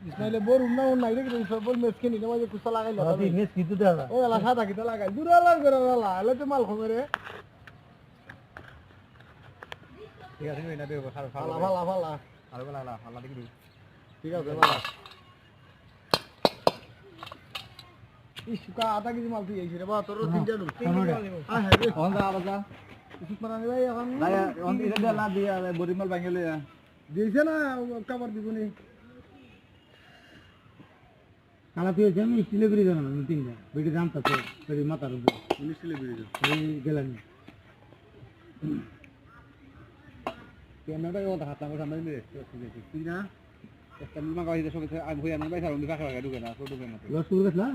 ইসমাইলে বড় না নাই রে সবল মেস কে নিতে মাঝে কুসা লাগাইলা আদি মেস কিতু দেলা ও এলা সাদা কিতা লাগাই দুরালা করে লালা এলা তো মাল খমরে ঠিক আছে না দেব খারাপ ফালা আর বলা ফালা দেখি ঠিক আছে বাবা ইসুকা আধা কেজি মাল তুই আইছিস রে বাবা তোর তিন জানু হ্যাঁ রে হন্দা আবাজা ইসুক মারানি ভাই এখন ভাই অন এটা দেলা দিয়া বড়ি মাল ভাঙিলে দিয়েছে না কভার দিবনি কালা তুই আমি স্টিলে বিড়ি জানা না তিনটা বেটি জানতা তো বেটি মাথার উপর স্টিলে বিড়ি এই গেলানি ক্যামেরাটা ওটা হাত আমার সামনে নিয়ে তুই না একটা মিমা গাড়ি দেশে আমি হই আমি বাইসা রুম দেখা ঢুকে না তো ঢুকে না লস করে গেছলা